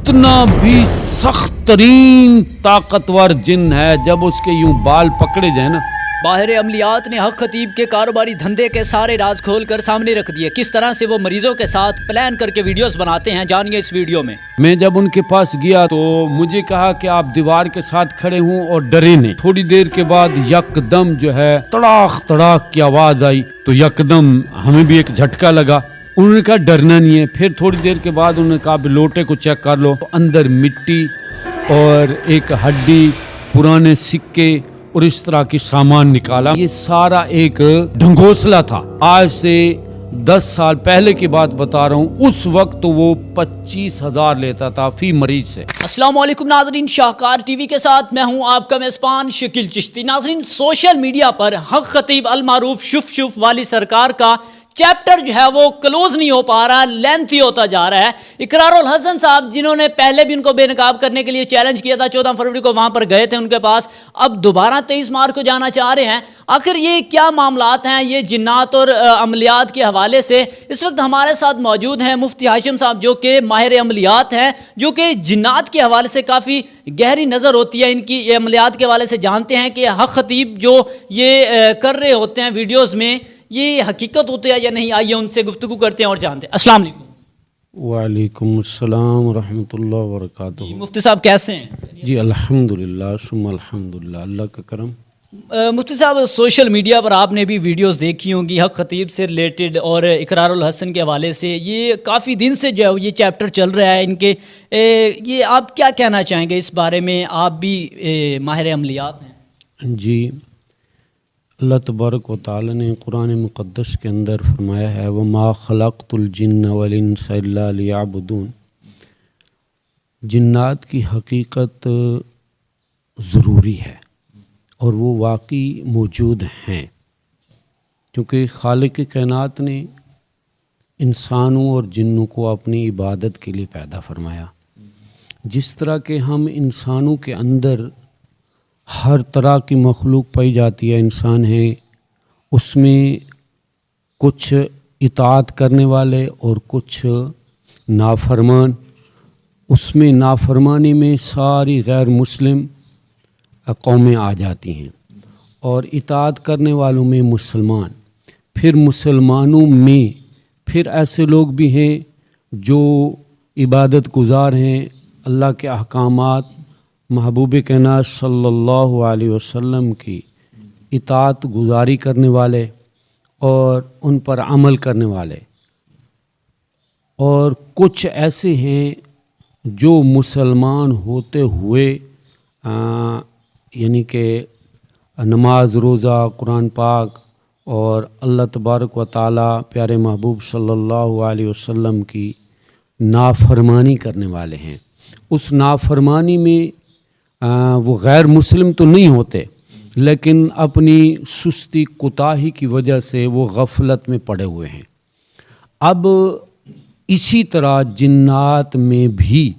کتنا بھی سخت ترین طاقتور جن ہے، جب اس کے یوں بال پکڑے جائیں نا. باہر عملیات نے حق خطیب کے کاروباری دھندے کے سارے راز کھول کر سامنے رکھ دیے. کس طرح سے وہ مریضوں کے ساتھ پلان کر کے ویڈیوز بناتے ہیں، جانیے اس ویڈیو میں. میں جب ان کے پاس گیا تو مجھے کہا کہ آپ دیوار کے ساتھ کھڑے ہوں اور ڈرے نہیں. تھوڑی دیر کے بعد یکدم جو ہے تڑاخ تڑاخ کی آواز آئی تو یکدم ہمیں بھی ایک جھٹکا لگا. انہوں نے کہا ڈرنا نہیں ہے. پھر تھوڑی دیر کے بعد انہوں نے کہا لوٹے کو چیک کر لو. اندر مٹی اور ایک ہڈی، پرانے سکے اور اس طرح کی سامان نکالا. یہ سارا ایک ڈھنگوسلا تھا. آج سے 10 سال پہلے کی بات بتا رہا ہوں. اس وقت وہ 25,000 لیتا تھا فی مریض سے. السلام علیکم ناظرین، شاہکار ٹی وی کے ساتھ میں ہوں آپ کا میزبان شکیل چشتی. ناظرین، سوشل میڈیا پر حق خطیب المعروف شف والی سرکار کا چیپٹر جو ہے وہ کلوز نہیں ہو پا رہا، لینتھی ہوتا جا رہا ہے. اقرار الحسن صاحب جنہوں نے پہلے بھی ان کو بے نقاب کرنے کے لیے چیلنج کیا تھا، 14 فروری کو وہاں پر گئے تھے ان کے پاس، اب دوبارہ 23 مارچ کو جانا چاہ رہے ہیں. آخر یہ کیا معاملات ہیں یہ جنات اور عملیات کے حوالے سے؟ اس وقت ہمارے ساتھ موجود ہیں مفتی ہاشم صاحب جو کہ ماہر عملیات ہیں، جو کہ جنات کے حوالے سے کافی گہری نظر ہوتی ہے ان کی. یہ عملیات کے حوالے سے جانتے ہیں کہ حق خطیب جو یہ کر رہے ہوتے ہیں ویڈیوز میں، یہ حقیقت ہوتی ہے یا نہیں. آئیے ان سے گفتگو کرتے ہیں اور جانتے ہیں. السلام علیکم. وعلیکم السلام ورحمۃ اللہ وبرکاتہ. مفتی صاحب کیسے ہیں؟ جی الحمدللہ ثم الحمدللہ، اللہ کا کرم. مفتی صاحب، سوشل میڈیا پر آپ نے بھی ویڈیوز دیکھی ہوں گی حق خطیب سے ریلیٹڈ اور اقرار الحسن کے حوالے سے. یہ کافی دن سے جو ہے یہ چیپٹر چل رہا ہے ان کے. یہ آپ کیا کہنا چاہیں گے اس بارے میں؟ آپ بھی ماہر عملیات ہیں. جی، اللہ تبارک و تعالی نے قرآن مقدس کے اندر فرمایا ہے وَمَا خَلَقْتُ الْجِنَّ وَالْإِنسَ إِلَّا لِيَعْبُدُونَ. جنات کی حقیقت ضروری ہے اور وہ واقعی موجود ہیں، کیونکہ خالق کائنات نے انسانوں اور جنوں کو اپنی عبادت کے لیے پیدا فرمایا. جس طرح کہ ہم انسانوں کے اندر ہر طرح کی مخلوق پائی جاتی ہے، انسان ہے، اس میں کچھ اطاعت کرنے والے اور کچھ نافرمان. اس میں نافرمانی میں ساری غیر مسلم قومیں آ جاتی ہیں اور اطاعت کرنے والوں میں مسلمان. پھر مسلمانوں میں پھر ایسے لوگ بھی ہیں جو عبادت گزار ہیں، اللہ کے احکامات، محبوب کائنات صلی اللہ علیہ وسلم کی اطاعت گزاری کرنے والے اور ان پر عمل کرنے والے. اور کچھ ایسے ہیں جو مسلمان ہوتے ہوئے یعنی کہ نماز، روزہ، قرآن پاک اور اللہ تبارک و تعالی پیارے محبوب صلی اللہ علیہ وسلم کی نافرمانی کرنے والے ہیں. اس نافرمانی میں وہ غیر مسلم تو نہیں ہوتے، لیکن اپنی سستی کوتاہی کی وجہ سے وہ غفلت میں پڑے ہوئے ہیں. اب اسی طرح جنات میں بھی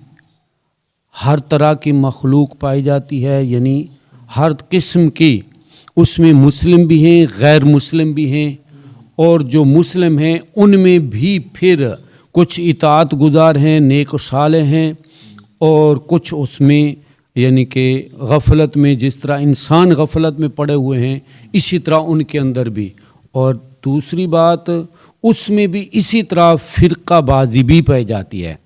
ہر طرح کی مخلوق پائی جاتی ہے، یعنی ہر قسم کی. اس میں مسلم بھی ہیں، غیر مسلم بھی ہیں، اور جو مسلم ہیں ان میں بھی پھر کچھ اطاعت گزار ہیں، نیک و صالح ہیں، اور کچھ اس میں یعنی کہ غفلت میں، جس طرح انسان غفلت میں پڑے ہوئے ہیں اسی طرح ان کے اندر بھی. اور دوسری بات، اس میں بھی اسی طرح فرقہ بازی بھی پائی جاتی ہے.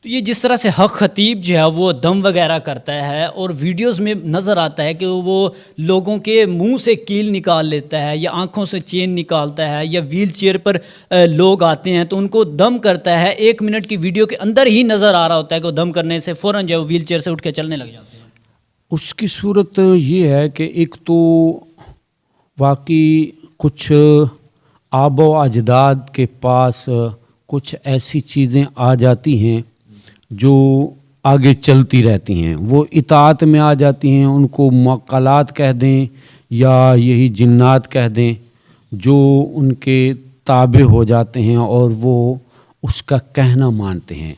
تو یہ جس طرح سے حق خطیب جو ہے وہ دم وغیرہ کرتا ہے اور ویڈیوز میں نظر آتا ہے کہ وہ لوگوں کے منہ سے کیل نکال لیتا ہے یا آنکھوں سے چین نکالتا ہے، یا ویل چیئر پر لوگ آتے ہیں تو ان کو دم کرتا ہے. 1 منٹ کی ویڈیو کے اندر ہی نظر آ رہا ہوتا ہے کہ وہ دم کرنے سے فوراً جو ہے ویل چیئر سے اٹھ کے چلنے لگ جاتے ہیں. اس کی صورت یہ ہے کہ ایک تو واقعی کچھ آبا و اجداد کے پاس کچھ ایسی چیزیں آ جاتی ہیں جو آگے چلتی رہتی ہیں، وہ اطاعت میں آ جاتی ہیں. ان کو معقلات کہہ دیں یا یہی جنات کہہ دیں، جو ان کے تابع ہو جاتے ہیں اور وہ اس کا کہنا مانتے ہیں.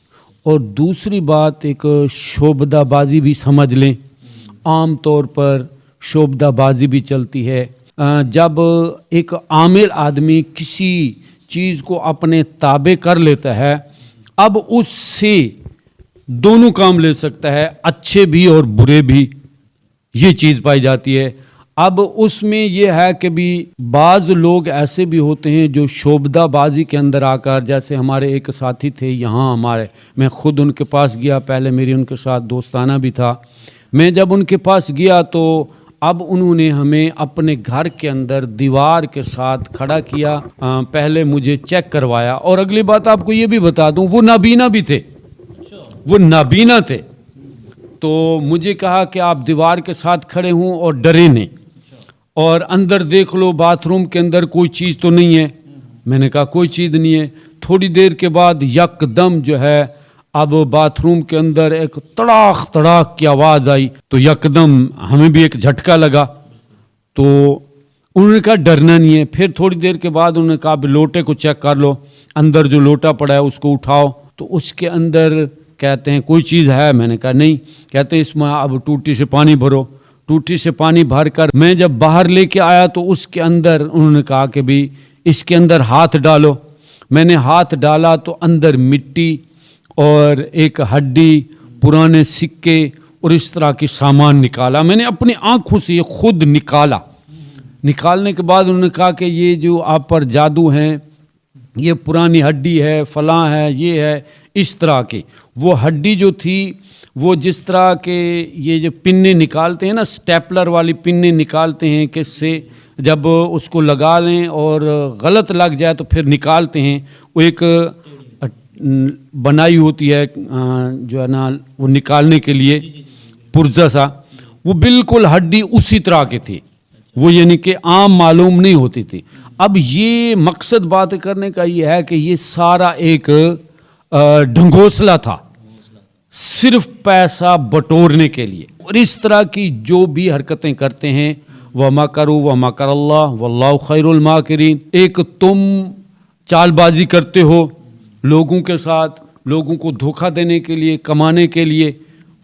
اور دوسری بات، ایک شعبدہ بازی بھی سمجھ لیں. عام طور پر شعبدہ بازی بھی چلتی ہے. جب ایک عامل آدمی کسی چیز کو اپنے تابع کر لیتا ہے، اب اس سے دونوں کام لے سکتا ہے, اچھے بھی اور برے بھی, یہ چیز پائی جاتی ہے. اب اس میں یہ ہے کہ بھی بعض لوگ ایسے بھی ہوتے ہیں جو شعبدہ بازی کے اندر آ کر, جیسے ہمارے ایک ساتھی تھے یہاں ہمارے, میں خود ان کے پاس گیا, پہلے میری ان کے ساتھ دوستانہ بھی تھا. میں جب ان کے پاس گیا تو اب انہوں نے ہمیں اپنے گھر کے اندر دیوار کے ساتھ کھڑا کیا, پہلے مجھے چیک کروایا, اور اگلی بات آپ کو یہ بھی بتا دوں وہ نابینا بھی تھے, وہ نابینا تھے. تو مجھے کہا کہ آپ دیوار کے ساتھ کھڑے ہوں اور ڈرے نہیں, اور اندر دیکھ لو باتھ روم کے اندر کوئی چیز تو نہیں ہے. میں نے کہا کوئی چیز نہیں ہے. تھوڑی دیر کے بعد یک دم جو ہے اب باتھ روم کے اندر ایک تڑاخ تڑاخ کی آواز آئی, تو یک دم ہمیں بھی ایک جھٹکا لگا. تو انہوں نے کہا ڈرنا نہیں ہے. پھر تھوڑی دیر کے بعد انہوں نے کہا لوٹے کو چیک کر لو, اندر جو لوٹا پڑا ہے اس کو اٹھاؤ. تو اس کے اندر کہتے ہیں کوئی چیز ہے. میں نے کہا نہیں. کہتے ہیں اس میں اب ٹوٹی سے پانی بھرو. ٹوٹی سے پانی بھر کر میں جب باہر لے کے آیا تو اس کے اندر انہوں نے کہا کہ بھی اس کے اندر ہاتھ ڈالو. میں نے ہاتھ ڈالا تو اندر مٹی اور ایک ہڈی, پرانے سکے اور اس طرح کی سامان نکالا. میں نے اپنی آنکھوں سے یہ خود نکالا. نکالنے کے بعد انہوں نے کہا کہ یہ جو آپ پر جادو ہیں, یہ پرانی ہڈی ہے, فلاں ہے, یہ ہے, اس طرح کی. وہ ہڈی جو تھی وہ جس طرح کے یہ جو پنے نکالتے ہیں نا, سٹیپلر والی پنے نکالتے ہیں, کہ سے جب اس کو لگا لیں اور غلط لگ جائے تو پھر نکالتے ہیں, وہ ایک بنائی ہوتی ہے جو ہے نا وہ نکالنے کے لیے پرزا سا, وہ بالکل ہڈی اسی طرح کی تھی. وہ یعنی کہ عام معلوم نہیں ہوتی تھی. اب یہ مقصد بات کرنے کا یہ ہے کہ یہ سارا ایک ڈھنگوسلا تھا, صرف پیسہ بٹورنے کے لیے. اور اس طرح کی جو بھی حرکتیں کرتے ہیں, وَمَكَرُوا وَمَكَرَ اللَّهُ وَاللَّهُ خَيْرُ الْمَاكِرِينَ, ایک تم چال بازی کرتے ہو لوگوں کے ساتھ, لوگوں کو دھوکہ دینے کے لیے, کمانے کے لیے,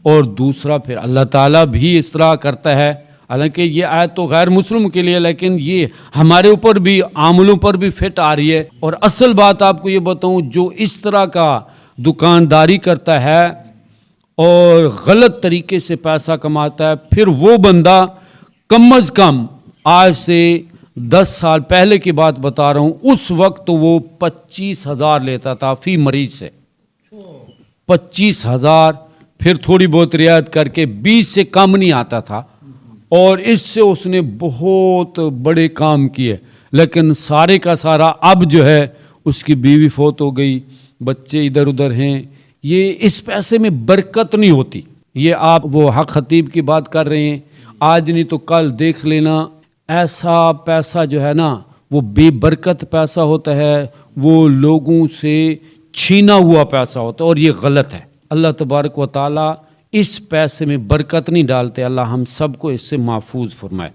اور دوسرا پھر اللہ تعالیٰ بھی اس طرح کرتا ہے. حالانکہ یہ آیت تو غیر مسلم کے لیے, لیکن یہ ہمارے اوپر بھی, عاملوں پر بھی فٹ آ رہی ہے. اور اصل بات آپ کو یہ بتاؤں, جو اس طرح کا دکانداری کرتا ہے اور غلط طریقے سے پیسہ کماتا ہے, پھر وہ بندہ کم از کم آج سے 10 سال پہلے کی بات بتا رہا ہوں, اس وقت وہ 25,000 لیتا تھا فی مریض سے. 25,000, پھر تھوڑی بہت رعایت کر کے 20 سے کم نہیں آتا تھا. اور اس سے اس نے بہت بڑے کام کیے. لیکن سارے کا سارا اب جو ہے اس کی بیوی فوت ہو گئی, بچے ادھر ادھر ہیں. یہ اس پیسے میں برکت نہیں ہوتی. یہ آپ وہ حق خطیب کی بات کر رہے ہیں, آج نہیں تو کل دیکھ لینا ایسا پیسہ جو ہے نا وہ بے برکت پیسہ ہوتا ہے, وہ لوگوں سے چھینا ہوا پیسہ ہوتا ہے, اور یہ غلط ہے. اللہ تبارک و تعالی اس پیسے میں برکت نہیں ڈالتے. اللہ ہم سب کو اس سے محفوظ فرمائے.